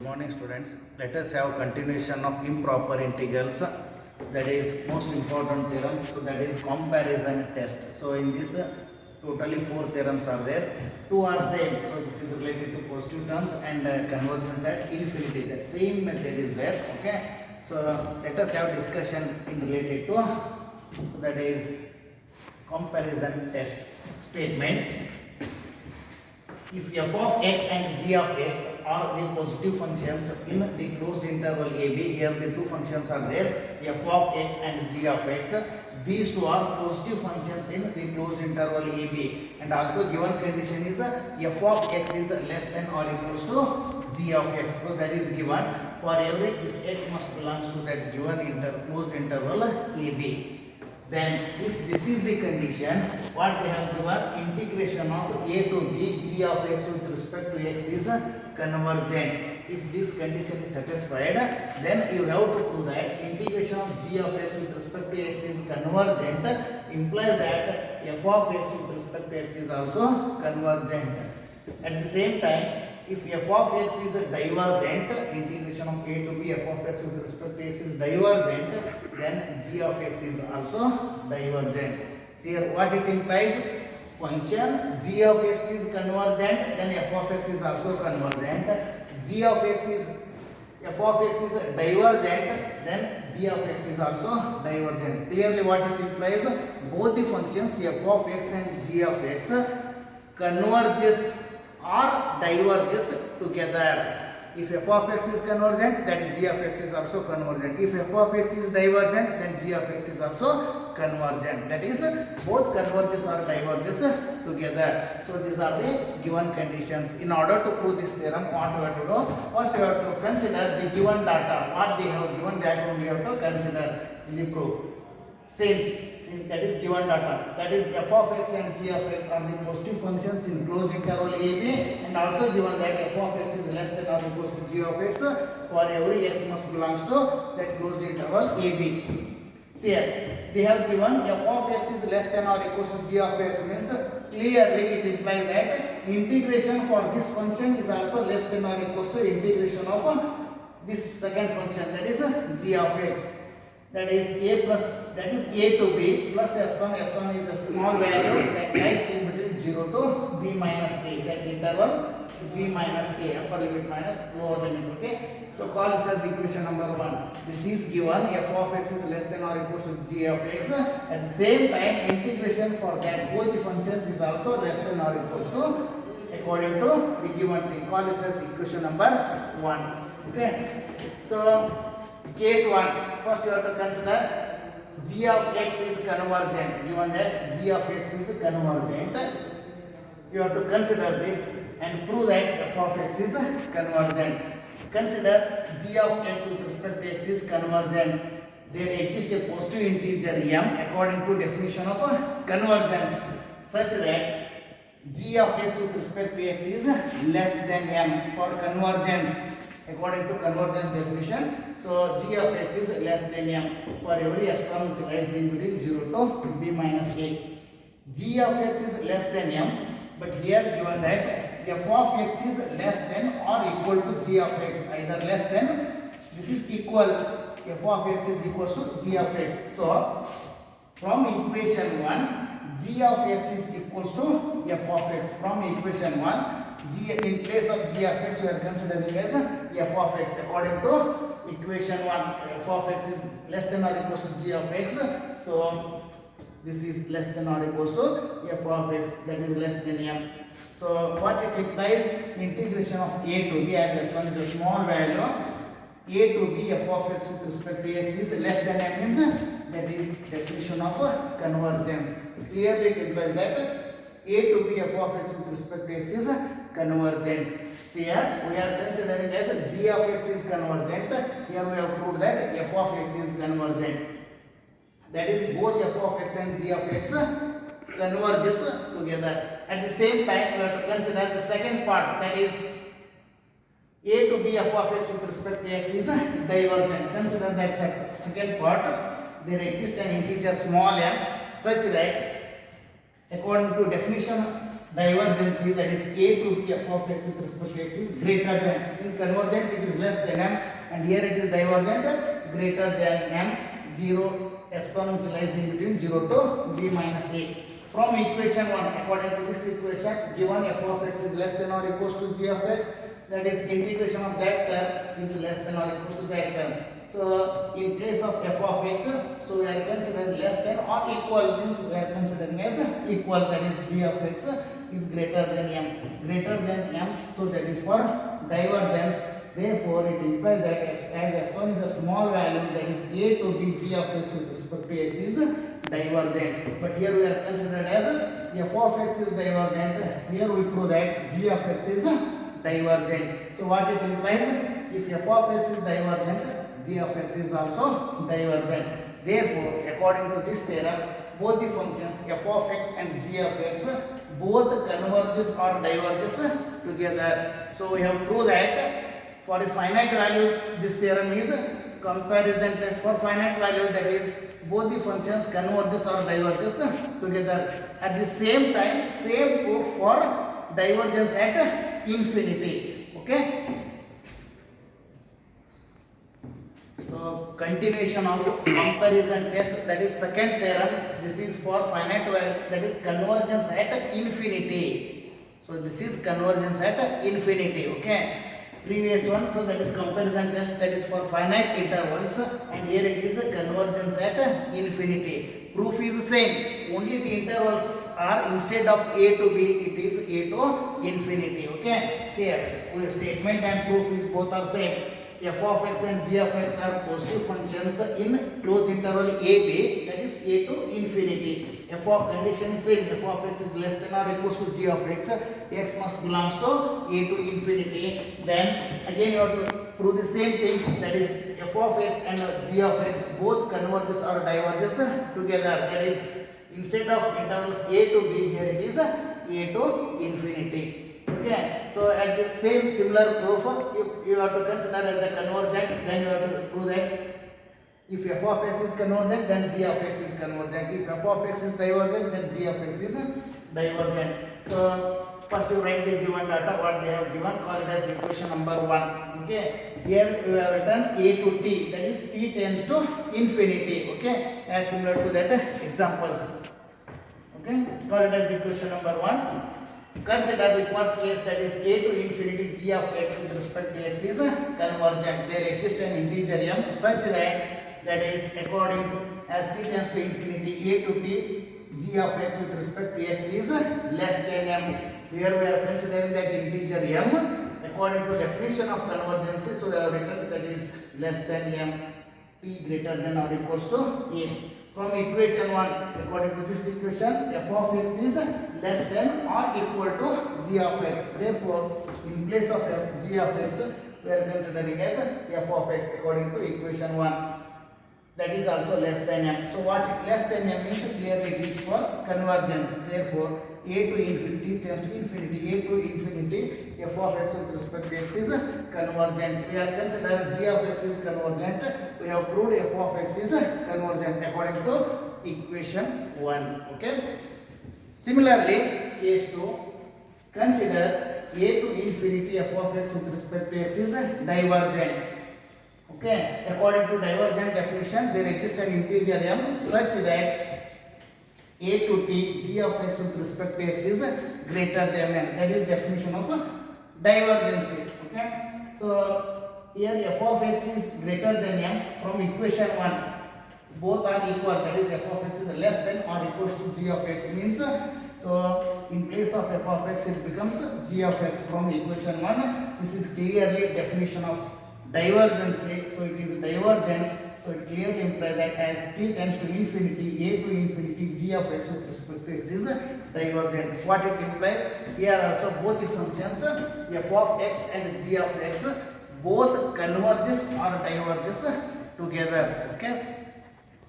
Good morning students. Let us have continuation of improper integrals, that is most important theorem. So that is comparison test. So in this totally 4 theorems are there. 2 are same. So this is related to positive terms and convergence at infinity. The same method is there. Okay. So let us have discussion in related to, so that is comparison test statement. If f of x and g of x are the positive functions in the closed interval a b, here the two functions are there, f of x and g of x, these two are positive functions in the closed interval a b, and also given condition is f of x is less than or equals to g of x. So that is given for every this x must belongs to that given closed interval a b. Then if this is the condition, what they have given, integration of a to b g of x with respect to x is convergent. If this condition is satisfied, then you have to prove that integration of g of x with respect to x is convergent, implies that f of x with respect to x is also convergent. At the same time, if f of x is divergent, integration of a to b f of x with respect to x is divergent, then g of x is also divergent. See here what it implies, function g of x is convergent, then f of x is also convergent. G of x is f of x is divergent, then g of x is also divergent. Clearly what it implies, both the functions f of x and g of x converges or diverges together. If f of x is convergent, that is g of x is also convergent. If f of x is divergent, then g of x is also convergent. That is, both converges or diverges together. So these are the given conditions. In order to prove this theorem, what we have to do? First we have to consider the given data. What they have given, that only we have to consider in the proof. Since that is given data, that is f of x and g of x are the positive functions in closed interval a b, and also given that f of x is less than or equals to g of x, for every x must belongs to that closed interval a b. See here, they have given f of x is less than or equals to g of x, means clearly it implies that integration for this function is also less than or equals to integration of this second function, that is g of x. That is a plus, that is a to b plus f1. F1 is a small value that lies in between 0 to b minus a, that interval b minus a, upper limit minus lower limit. Okay, so call this as equation number 1. This is given f of x is less than or equals to g of x. At the same time, integration for that both the functions is also less than or equals to, according to the given thing. Call this as equation number 1. Okay, so case 1, first you have to consider g of x is convergent. Given that g of x is convergent, you have to consider this and prove that f of x is convergent. Consider g of x with respect to x is convergent. There exists a positive integer m according to definition of convergence, such that g of x with respect to x is less than m for convergence. According to convergence definition, so g of x is less than m for every f which lies in between 0 to b minus a. G of x is less than m, but here given that f of x is less than or equal to g of x, either less than, this is equal, f of x is equal to g of x. So from equation 1, g of x is equals to f of x. From equation 1, g in place of g of x we are considering as f of x. According to equation 1, f of x is less than or equals to g of x. So this is less than or equals to f of x, that is less than m. So what it implies, integration of a to b, as f1 is a small value, a to b f of x with respect to x is less than m, means that is definition of convergence. Clearly it implies that a to b f of x with respect to x is convergent. See here, we are considering as g of x is convergent. Here we have proved that f of x is convergent. That is, both f of x and g of x converges together. At the same time, we have to consider the second part, that is a to b f of x with respect to x is divergent. Consider that second part. There exists an integer small m such that according to definition divergency, that is a to b f of x with respect to x is greater than, in convergent it is less than m, and here it is divergent greater than m, 0 epsilon which lies in between 0 to b minus a. From equation 1, according to this equation, given f of x is less than or equals to g of x, that is integration of that term is less than or equals to that term. So in place of f of x, so we are considering less than or equal, means we are considering as equal, that is g of x is greater than m, so that is for divergence. Therefore it implies that as f1 is a small value, that is a to b g of x with respect to x is divergent. But here we are considered as f of x is divergent. Here we prove that g of x is divergent. So what it implies? If f of x is divergent, g of x is also divergent. Therefore, according to this theorem, both the functions f of x and g of x both converges or diverges together. So we have proved that for a finite value, this theorem is comparison test for finite value, that is both the functions converges or diverges together. At the same time, same proof for divergence at infinity. Okay. So continuation of comparison test, that is second theorem. This is for finite value, that is convergence at infinity. So this is convergence at infinity. Okay. Previous one, so that is comparison test, that is for finite intervals, and here it is a convergence at infinity. Proof is same, only the intervals are, instead of a to b, it is a to infinity. Okay. CS statement and proof is both are same. F of x and g of x are positive functions in closed interval a b, that is a to infinity. F of condition is same, f of x is less than or equals to g of x must belongs to a to infinity. Then again you have to prove the same things, that is f of x and g of x both converges or diverges together, that is instead of intervals a to b, here it is a to infinity. Okay, so at the same similar proof, you have to consider as a convergent, then you have to prove that if f of x is convergent, then g of x is convergent. If f of x is divergent, then g of x is divergent. So first you write the given data, what they have given, call it as equation number 1. Okay, here we have written a to t, that is t tends to infinity. Okay, as similar to that examples. Okay, call it as equation number 1. Consider the first case, that is a to infinity g of x with respect to x is convergent. There exists an integer m such that is according to as t tends to infinity a to t g of x with respect to x is less than m. Here we are considering that integer m according to definition of convergence. So we have written that is less than m, t greater than or equals to a. From equation 1, according to this equation, f of x is less than or equal to g of x. Therefore, in place of g of x, we are considering as f of x according to equation 1. That is also less than m. So what less than m means, clearly it is for convergence. Therefore, a to infinity tends to infinity, a to infinity, f of x with respect to x is convergent. We are considering g of x is convergent. We have proved f of x is convergent according to equation 1. Okay. Similarly, case 2, consider a to infinity f of x with respect to x is divergent. Okay, according to divergent definition, there exists an integer m such that a to t g of x with respect to x is greater than m. That is definition of divergence. Okay, so here f of x is greater than m. From equation 1, both are equal. That is f of x is less than or equals to g of x means. So in place of f of x, it becomes g of x. From equation 1, this is clearly definition of divergence. So it is divergent. So it clearly implies that as t tends to infinity, a to infinity, g of x with respect to x is divergent. What it implies? Here also both the functions f of x and g of x both converges or diverges together. Okay.